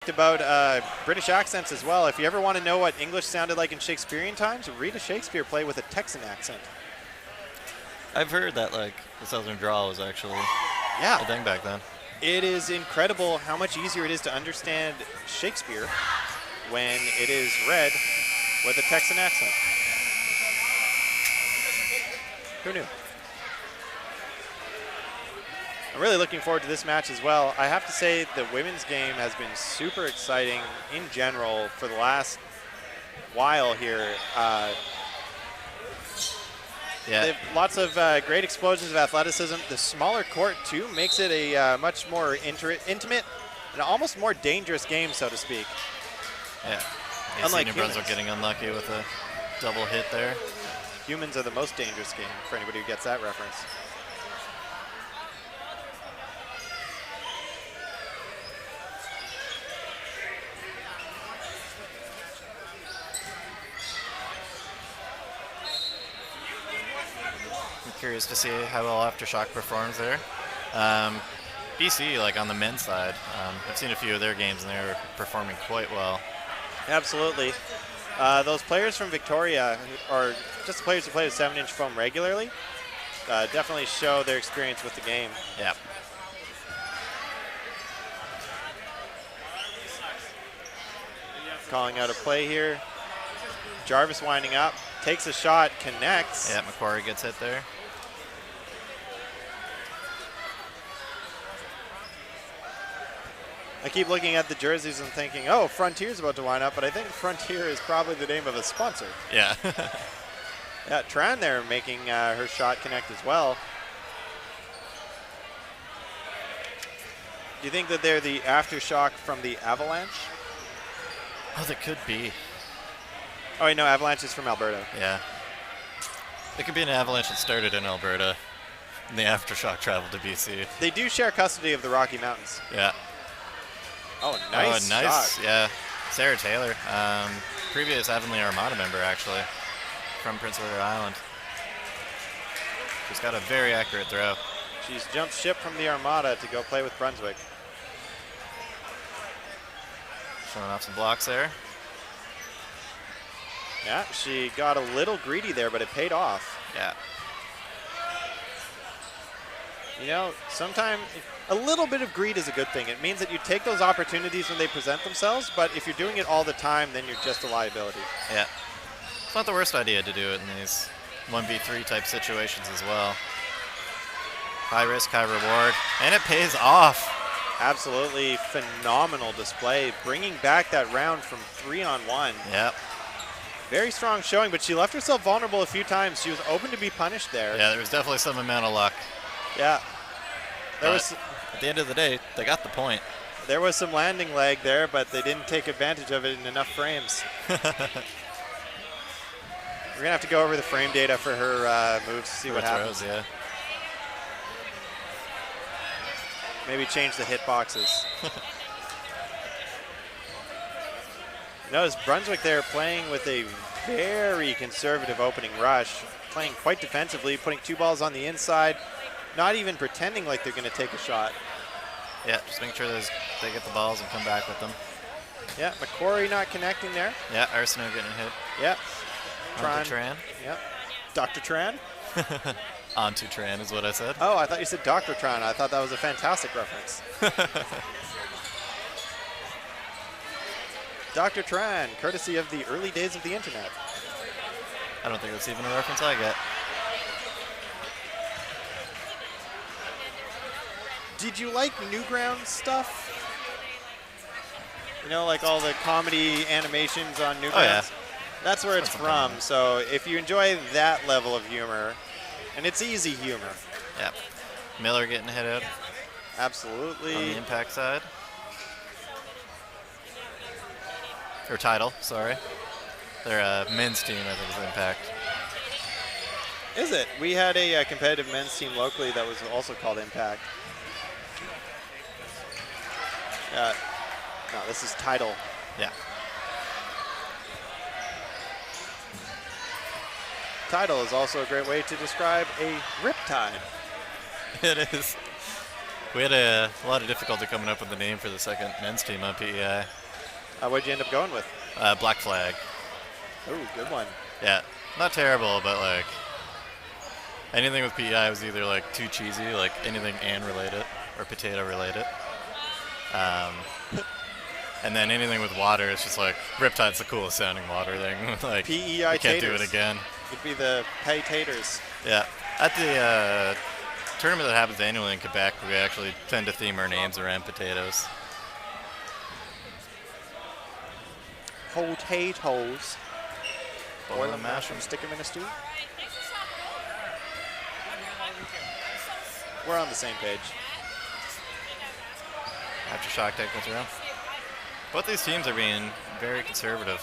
fact about British accents as well. If you ever want to know what English sounded like in Shakespearean times, read a Shakespeare play with a Texan accent. I've heard that like the Southern drawl was actually a thing back then. It is incredible how much easier it is to understand Shakespeare when it is read with a Texan accent. Who knew? I'm really looking forward to this match as well. I have to say the women's game has been super exciting in general for the last while here. They have lots of great explosions of athleticism. The smaller court, too, makes it a much more intimate and almost more dangerous game, so to speak. Yeah. Unlike New Brunswick getting unlucky with a double hit there. Humans are the most dangerous game, for anybody who gets that reference. Curious to see how well Aftershock performs there. BC, like on the men's side, I've seen a few of their games and they're performing quite well. Absolutely. Those players from Victoria, or just the players who play with 7-inch foam regularly, definitely show their experience with the game. Yeah. Calling out a play here. Jarvis winding up, takes a shot, connects. Yeah, Macquarie gets hit there. I keep looking at the jerseys and thinking, oh, Frontier's about to wind up, but I think Frontier is probably the name of a sponsor. Yeah. Yeah, Tran there making her shot connect as well. Do you think that they're the Aftershock from the Avalanche? Oh, they could be. Oh, wait, no, Avalanche is from Alberta. Yeah. It could be an Avalanche that started in Alberta, and the Aftershock traveled to BC. They do share custody of the Rocky Mountains. Yeah. Oh, nice shot. Yeah. Sarah Taylor, previous Avonlea Armada member, actually, from Prince Edward Island. She's got a very accurate throw. She's jumped ship from the Armada to go play with Brunswick. Showing off some blocks there. Yeah, she got a little greedy there, but it paid off. Yeah. You know, sometimes a little bit of greed is a good thing. It means that you take those opportunities when they present themselves, but if you're doing it all the time, then you're just a liability. Yeah. It's not the worst idea to do it in these 1v3 type situations as well. High risk, high reward, and it pays off. Absolutely phenomenal display, bringing back that round from 3-on-1. Yep. Very strong showing, but she left herself vulnerable a few times. She was open to be punished there. Yeah, there was definitely some amount of luck. Yeah. At the end of the day, they got the point. There was some landing leg there, but they didn't take advantage of it in enough frames. We're going to have to go over the frame data for her moves to see what happens. Yeah. Maybe change the hitboxes. Notice Brunswick there playing with a very conservative opening rush, playing quite defensively, putting 2 balls on the inside, not even pretending like they're going to take a shot. Yeah, just make sure they get the balls and come back with them. Yeah, Macquarie not connecting there. Yeah, Arsenault getting hit. Yeah. Tran. Yep. Dr. Tran? Onto Tran is what I said. Oh, I thought you said Dr. Tran. I thought that was a fantastic reference. Dr. Tran, courtesy of the early days of the internet. I don't think that's even a reference I get. Did you like Newgrounds stuff? You know, like all the comedy animations on Newgrounds? Oh, yeah. That's where it's from. So if you enjoy that level of humor, and it's easy humor. Yeah. Miller getting hit out. Absolutely. On the impact side. Or Tidal, sorry. Their men's team, I think, is Impact. Is it? We had a competitive men's team locally that was also called Impact. No, this is Tidal. Yeah. Tidal is also a great way to describe a riptide. It is. We had a lot of difficulty coming up with the name for the second men's team on PEI. What'd you end up going with? Black Flag. Oh, good one. Yeah, not terrible, but like anything with PEI was either like too cheesy, like anything and related or potato related. And then anything with water, it's just like Riptide's the coolest sounding water thing. Like PEI you can't do taters. it again. It'd be the pay taters. Yeah, at the tournament that happens annually in Quebec, we actually tend to theme our names around potatoes. Potatoes. Boil them, mash them, them. stick them in a stew. We're on the same page. Aftershock taking us around. Both these teams are being very conservative,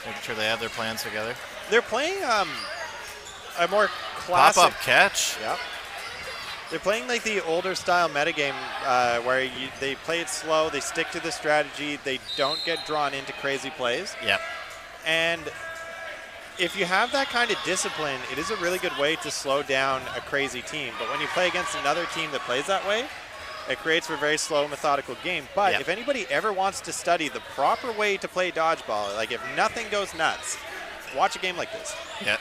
making sure they have their plans together. They're playing a more classic Pop-up catch. Yep. They're playing like the older style metagame where they play it slow, they stick to the strategy, they don't get drawn into crazy plays. Yep. And if you have that kind of discipline, it is a really good way to slow down a crazy team. But when you play against another team that plays that way, it creates a very slow, methodical game. But yep. if anybody ever wants to study the proper way to play dodgeball, like if nothing goes nuts, watch a game like this. Yeah.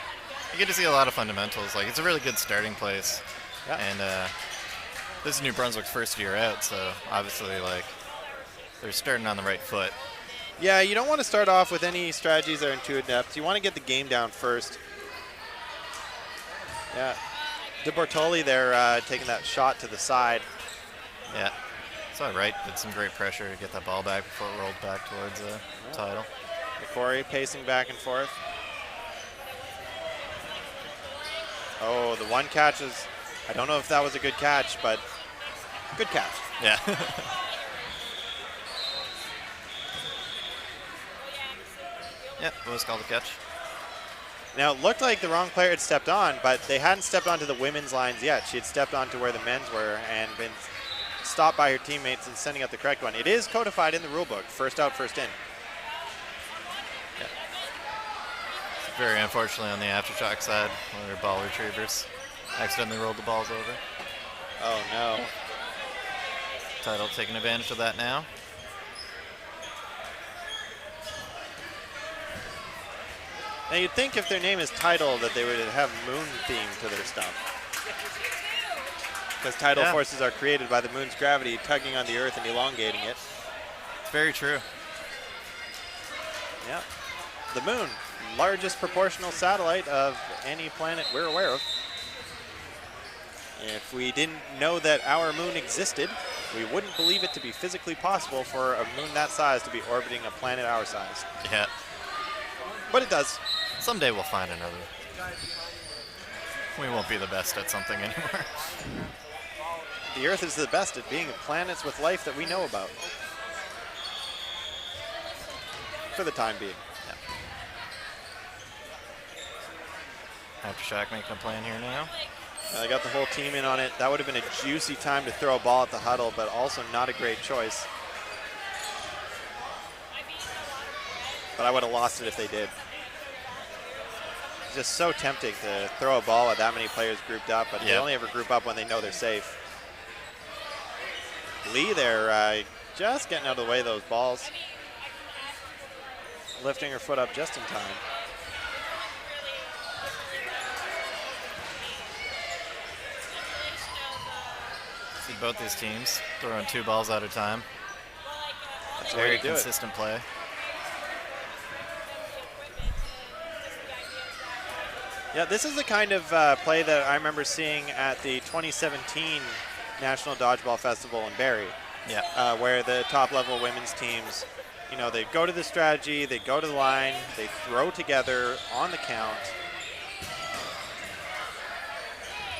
You get to see a lot of fundamentals. Like, it's a really good starting place. Yeah. And this is New Brunswick's first year out, so obviously, like, they're starting on the right foot. Yeah, you don't want to start off with any strategies that are too in-depth. You want to get the game down first. Yeah. De Bortoli there taking that shot to the side. Yeah. It's all right. Did some great pressure to get that ball back before it rolled back towards Tidal. McCory pacing back and forth. Oh, the one catch is, I don't know if that was a good catch, but good catch. Yeah. Yep, it was called a catch. Now, it looked like the wrong player had stepped on, but they hadn't stepped onto the women's lines yet. She had stepped onto where the men's were and been stopped by her teammates and sending out the correct one. It is codified in the rule book, first out, first in. Yeah. Very unfortunately on the Aftershock side, one of their ball retrievers accidentally rolled the balls over. Oh, no. Tidal taking advantage of that now. Now, you'd think if their name is Tidal that they would have moon theme to their stuff. Because tidal forces are created by the moon's gravity tugging on the Earth and elongating it. It's very true. Yeah. The moon, largest proportional satellite of any planet we're aware of. If we didn't know that our moon existed, we wouldn't believe it to be physically possible for a moon that size to be orbiting a planet our size. Yeah. But it does. Someday we'll find another. We won't be the best at something anymore. The Earth is the best at being planets with life that we know about. For the time being. Yeah. Aftershock making a plan here now. They got the whole team in on it. That would have been a juicy time to throw a ball at the huddle, but also not a great choice. But I would have lost it if they did. It's just so tempting to throw a ball with that many players grouped up, but they only ever group up when they know they're safe. Lee there just getting out of the way of those balls. Lifting her foot up just in time. See both these teams throwing 2 balls at a time. That's very consistent play. Yeah, this is the kind of play that I remember seeing at the 2017 National Dodgeball Festival in Barrie. Yeah. Where the top-level women's teams, you know, they go to the strategy, they go to the line, they throw together on the count.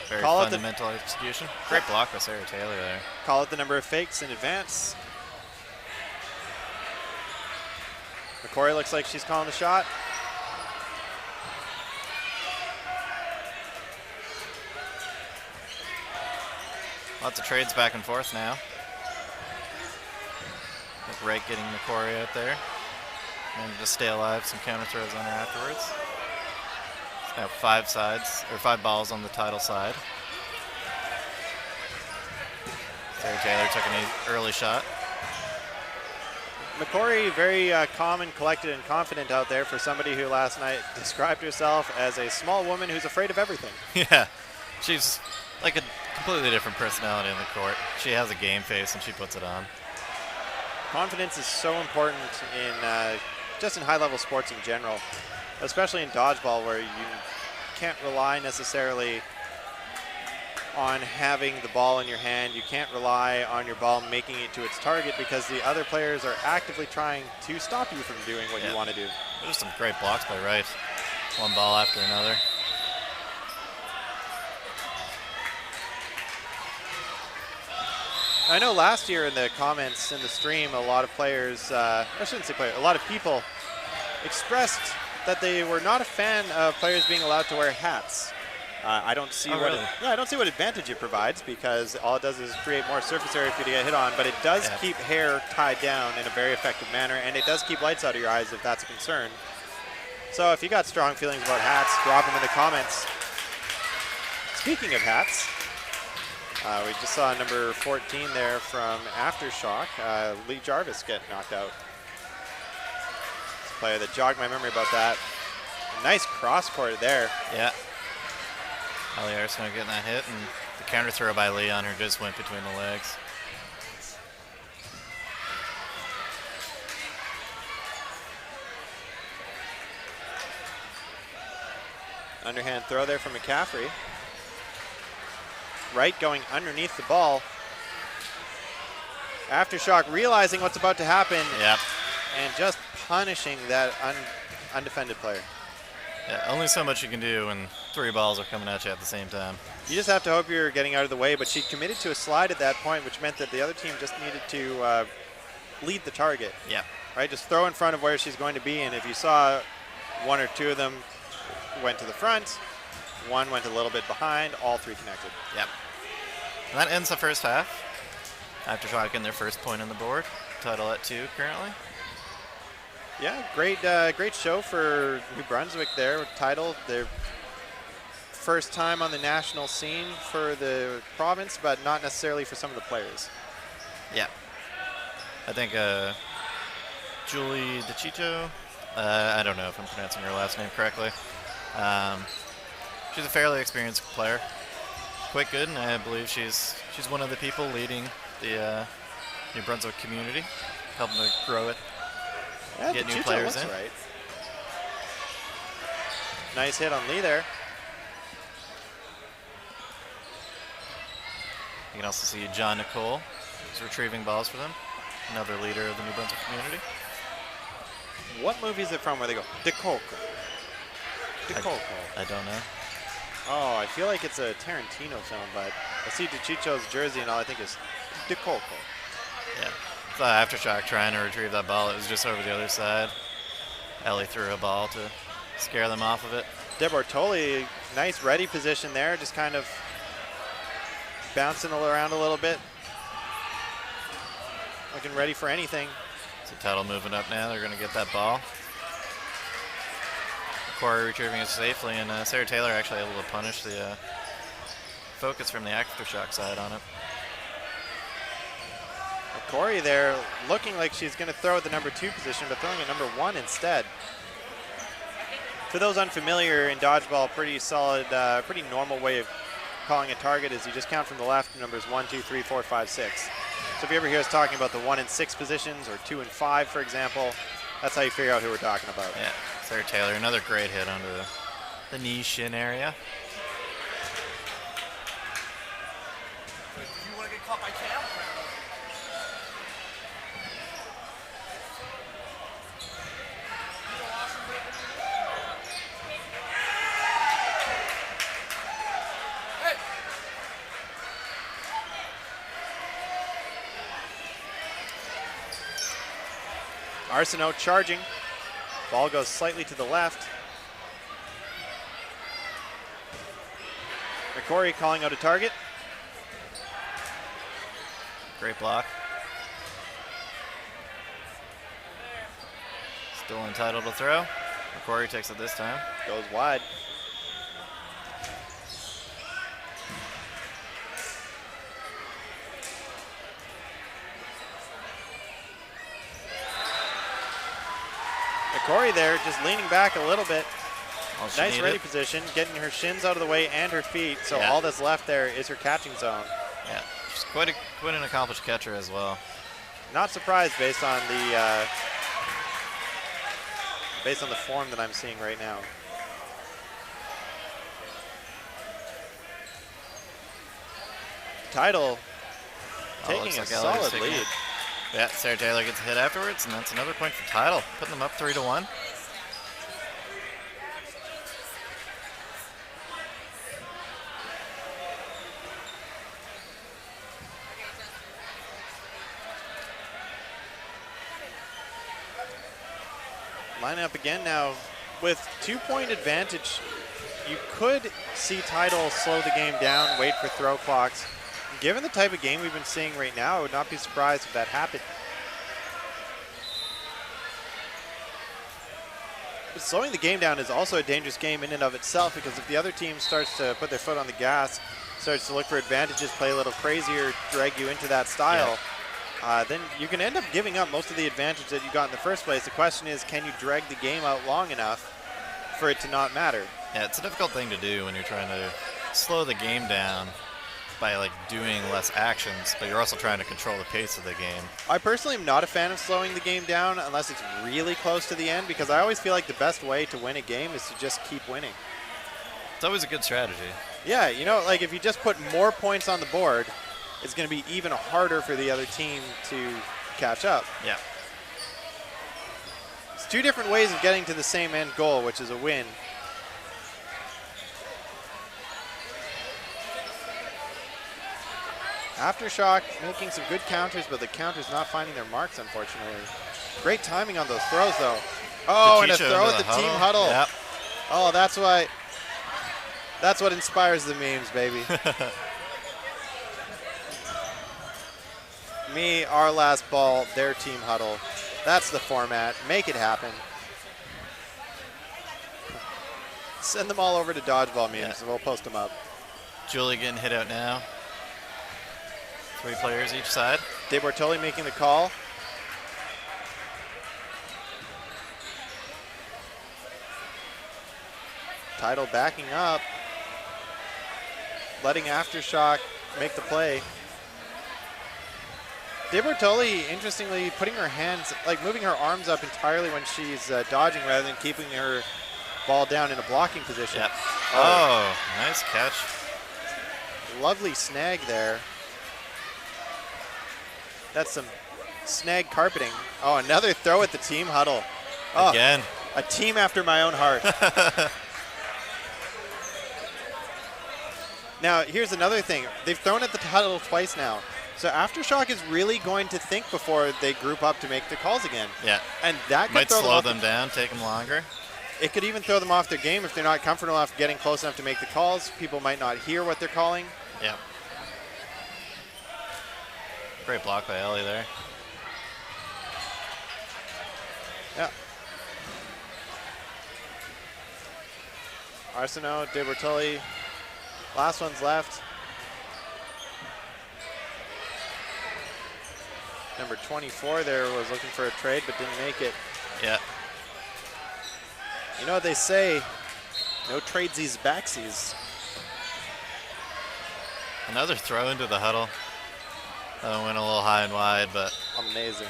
Very fundamental execution. Great block by Sarah Taylor there. Call it the number of fakes in advance. McCory looks like she's calling the shot. Lots of trades back and forth now. Wright getting McCory out there. Managed to stay alive, some counter throws on her afterwards. It's now 5 balls on the Tidal side. Sarah Taylor took an early shot. McCory, very calm and collected and confident out there for somebody who last night described herself as a small woman who's afraid of everything. Yeah, she's like a completely different personality in the court. She has a game face and she puts it on. Confidence is so important in just in high-level sports in general, especially in dodgeball where you can't rely necessarily on having the ball in your hand. You can't rely on your ball making it to its target because the other players are actively trying to stop you from doing what you want to do. There's some great blocks by Wright. One ball after another. I know last year in the comments in the stream, a lot of players, I shouldn't say players, a lot of people expressed that they were not a fan of players being allowed to wear hats. I don't see I don't see what advantage it provides because all it does is create more surface area for you to get hit on, but it does keep hair tied down in a very effective manner, and it does keep lights out of your eyes if that's a concern. So if you got strong feelings about hats, drop them in the comments. Speaking of hats, we just saw number 14 there from Aftershock, Lee Jarvis get knocked out. It's a player that jogged my memory about that. A nice cross court there. Yeah. Ali Arsenault getting that hit, and the counter throw by Lee on her just went between the legs. Underhand throw there from McCaffrey. Wright going underneath the ball. Aftershock realizing what's about to happen. Yep. And just punishing that undefended player. Yeah, only so much you can do when three balls are coming at you at the same time. You just have to hope you're getting out of the way, but she committed to a slide at that point, which meant that the other team just needed to lead the target. Yeah. Right, just throw in front of where she's going to be, and if you saw one or two of them went to the front, one went a little bit behind, all three connected. Yep. And that ends the first half. Aftershock getting their first point on the board. Tidal at 2 currently. Yeah, great show for New Brunswick there with Tidal. Their first time on the national scene for the province, but not necessarily for some of the players. Yeah. I think Julie DeCiccio, I don't know if I'm pronouncing her last name correctly. She's a fairly experienced player. Quite good, and I believe she's one of the people leading the New Brunswick community, helping to grow it. Yeah, get new players in. Right. Nice hit on Lee there. You can also see John Nicole is retrieving balls for them, another leader of the New Brunswick community. What movie is it from where they go, DeCoco? DeCoco. I don't know. Oh, I feel like it's a Tarantino film, but I see DeCicco's jersey and all I think is DeCoco. Yeah. Aftershock trying to retrieve that ball. It was just over the other side. Ellie threw a ball to scare them off of it. De Bortoli, nice ready position there, just kind of bouncing around a little bit. Looking ready for anything. So Tidal moving up now. They're going to get that ball. Corey retrieving it safely, and Sarah Taylor actually able to punish the focus from the Aftershock side on it. Corey there looking like she's going to throw at the number 2 position, but throwing at number 1 instead. For those unfamiliar in dodgeball, pretty solid, pretty normal way of calling a target is you just count from the left, numbers 1, 2, 3, 4, 5, 6. So if you ever hear us talking about the 1 and 6 positions, or 2 and 5, for example, that's how you figure out who we're talking about. Yeah, Sarah Taylor, another great hit onto the knee shin area. Do you want to get caught by Cam? Arsenault charging. Ball goes slightly to the left. McCory calling out a target. Great block. Still entitled to throw. McCory takes it this time. Goes wide. Tori there just leaning back a little bit. All she Nice needed. ready position, getting her shins out of the way and her feet. So all that's left there is her catching zone. Yeah, she's quite an accomplished catcher as well. Not surprised based on the form that I'm seeing right now. Tidal taking looks a like Elliot is solid taking lead. it. Yeah, Sarah Taylor gets a hit afterwards, and that's another point for Tidal, putting them up 3-1. Line up again now. With 2-point advantage, you could see Tidal slow the game down, wait for throw clocks. Given the type of game we've been seeing right now, I would not be surprised if that happened. But slowing the game down is also a dangerous game in and of itself, because if the other team starts to put their foot on the gas, starts to look for advantages, play a little crazier, drag you into that style, then you can end up giving up most of the advantage that you got in the first place. The question is, can you drag the game out long enough for it to not matter? Yeah, it's a difficult thing to do when you're trying to slow the game down by like doing less actions, but you're also trying to control the pace of the game. I personally am not a fan of slowing the game down unless it's really close to the end, because I always feel like the best way to win a game is to just keep winning. It's always a good strategy. Yeah, you know, like if you just put more points on the board, it's going to be even harder for the other team to catch up. Yeah. It's two different ways of getting to the same end goal, which is a win. Aftershock making some good counters, but the counters not finding their marks, unfortunately. Great timing on those throws, though. Oh, and a Katisha throw into at the team huddle. Yep. Oh, that's what inspires the memes, baby. Me, our last ball, their team huddle. That's the format. Make it happen. Send them all over to Dodgeball memes, and we'll post them up. Julie getting hit out now. 3 players each side. De Bortoli making the call. Tidal backing up. Letting Aftershock make the play. De Bortoli, interestingly, putting her hands, like moving her arms up entirely when she's dodging rather than keeping her ball down in a blocking position. Yep. Oh, nice catch. Lovely snag there. That's some snag carpeting. Oh, another throw at the team huddle. Oh, Again. a team after my own heart. Now, here's another thing. They've thrown at the huddle twice now. So Aftershock is really going to think before they group up to make the calls again. Yeah. And that could Might throw slow them them down, take them longer. It could even throw them off their game if they're not comfortable enough getting close enough to make the calls. People might not hear what they're calling. Yeah. Great block by Ellie there. Yeah. Arsenault, De Bortoli. Last one's left. Number 24 there was looking for a trade but didn't make it. Yeah. You know what they say, no tradesies, backsies. Another throw into the huddle. That one went a little high and wide, but Amazing.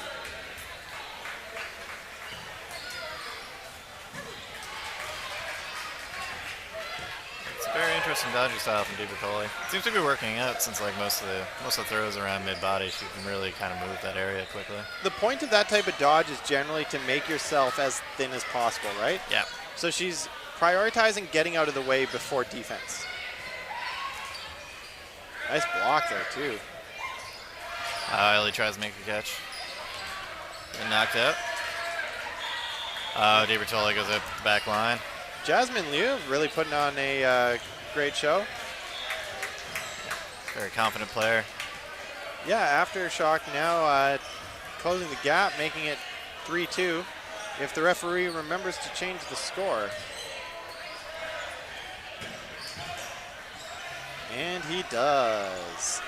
it's a very interesting dodging style from De Bortoli. Seems to be working out since like most of the throws around mid-body. She can really kind of move that area quickly. The point of that type of dodge is generally to make yourself as thin as possible, right? Yeah. So she's prioritizing getting out of the way before defense. Nice block there, too. Ellie tries to make a catch. Get knocked out. De Bortoli goes up the back line. Jasmine Liu really putting on a great show. Very confident player. Yeah, Aftershock now closing the gap, making it 3-2. If the referee remembers to change the score. And he does.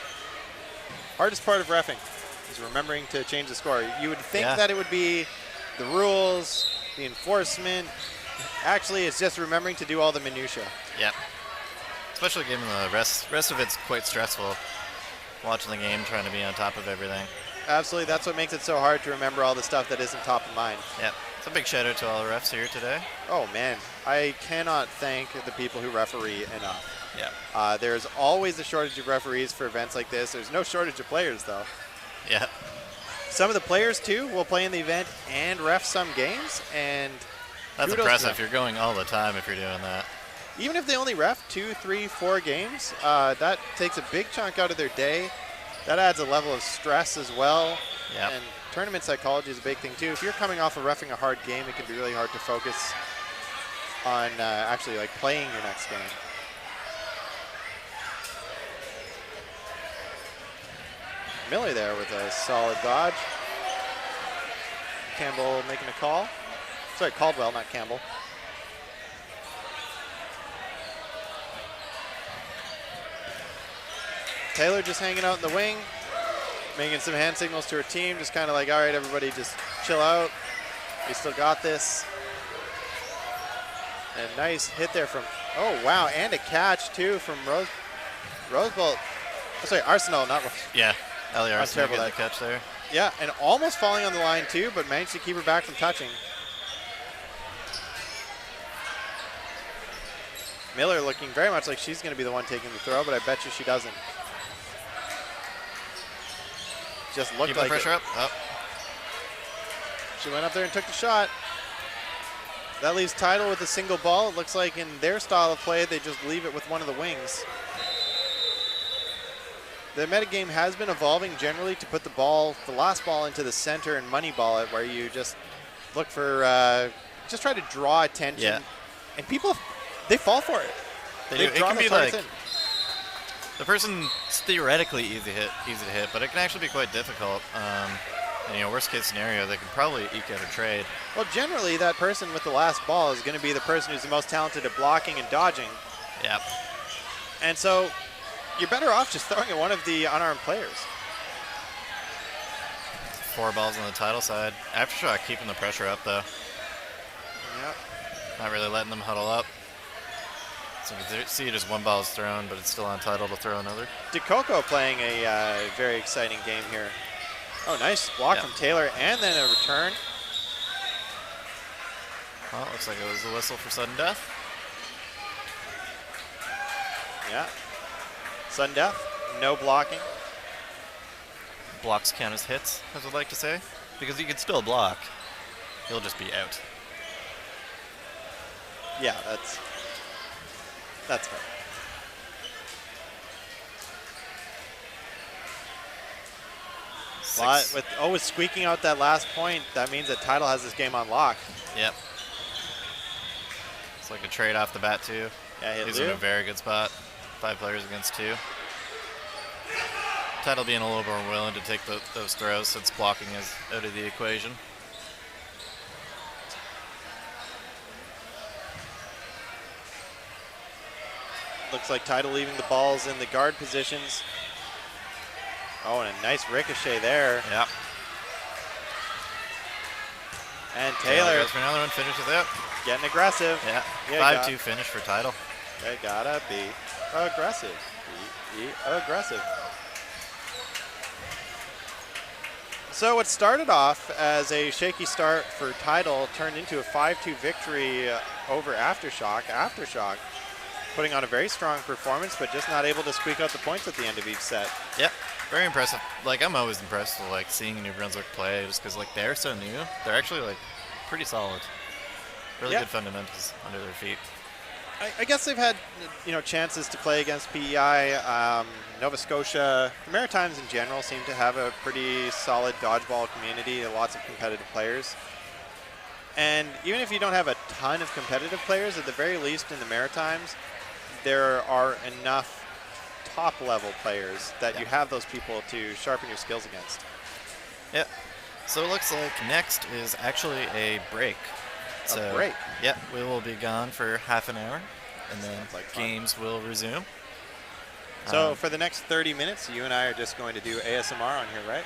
Hardest part of reffing is remembering to change the score. You would think that it would be the rules, the enforcement. Actually, it's just remembering to do all the minutia. Yep. Especially given the rest of it's quite stressful. Watching the game, trying to be on top of everything. Absolutely, that's what makes it so hard to remember all the stuff that isn't top of mind. Yep. It's a big shout out to all the refs here today. Oh man, I cannot thank the people who referee enough. Yeah. There's always a shortage of referees for events like this. There's no shortage of players though. Yeah. Some of the players too will play in the event and ref some games, and that's kudos to impressive. them. You're going all the time if you're doing that. Even if they only ref 2, 3, 4 games, that takes a big chunk out of their day. That adds a level of stress as well. Yep. And tournament psychology is a big thing too. If you're coming off of reffing a hard game, it can be really hard to focus on actually like playing your next game. Miller there with a solid dodge. Campbell making a call. Sorry, Caldwell, not Campbell. Taylor just hanging out in the wing, making some hand signals to her team, just kind of like, all right, everybody just chill out. We still got this. And nice hit there from, oh, wow, and a catch, too, from Rosebolt. Oh, sorry, Arsenal, not Rose. Yeah, Ellie Arsenal terrible getting the catch there. Yeah, and almost falling on the line, too, but managed to keep her back from touching. Miller looking very much like she's going to be the one taking the throw, but I bet you she doesn't. Just looked Keep like the pressure up. Oh. She went up there and took the shot. That leaves Tidal with a single ball. It looks like in their style of play, they just leave it with one of the wings. The metagame has been evolving generally to put the last ball into the center and money ball it, where you just look for, just try to draw attention. Yeah. And people, they fall for it. They They do. It draw can those be targets like, in. the person's theoretically easy to hit, but it can actually be quite difficult. And, worst case scenario, they can probably eke out a trade. Well, generally, that person with the last ball is going to be the person who's the most talented at blocking and dodging. Yep. And so you're better off just throwing at one of the unarmed players. 4 balls on the Tidal side. Aftershock keeping the pressure up, though. Yep. Not really letting them huddle up. So you can see just 1 ball is thrown, but it's still on Tidal to throw another. DeCoco playing a very exciting game here. Oh, nice block from Taylor, and then a return. Well, looks like it was a whistle for sudden death. Yeah. Sudden death, no blocking. Blocks count as hits, as I'd like to say, because you can still block. He'll just be out. Yeah, that's fair. With squeaking out that last point, that means that Tidal has this game on lock. Yep. It's like a trade off the bat, too. Yeah, hit He's Lou. in a very good spot. 5 players against 2. Tidal being a little more willing to take those throws since blocking is out of the equation. Looks like Tidal leaving the balls in the guard positions. Oh, and a nice ricochet there. Yep. And Taylor goes for another one, finishes it. getting aggressive. Yeah, Yeah, 5-2 finish for Tidal. They gotta be aggressive. Be aggressive. So what started off as a shaky start for Tidal turned into a 5-2 victory over Aftershock. Aftershock putting on a very strong performance, but just not able to squeak out the points at the end of each set. Yep, very impressive. Like, I'm always impressed with, like, seeing New Brunswick play just because, like, they're so new. They're actually, like, pretty solid. Really good fundamentals under their feet. I guess they've had, chances to play against PEI. Nova Scotia, the Maritimes in general seem to have a pretty solid dodgeball community, lots of competitive players. And even if you don't have a ton of competitive players, at the very least in the Maritimes, there are enough top-level players that you have those people to sharpen your skills against. Yep. So it looks like next is actually a break. A break? Yep, we will be gone for half an hour, and then Sounds like fun. games will resume. So for the next 30 minutes, you and I are just going to do ASMR on here, right?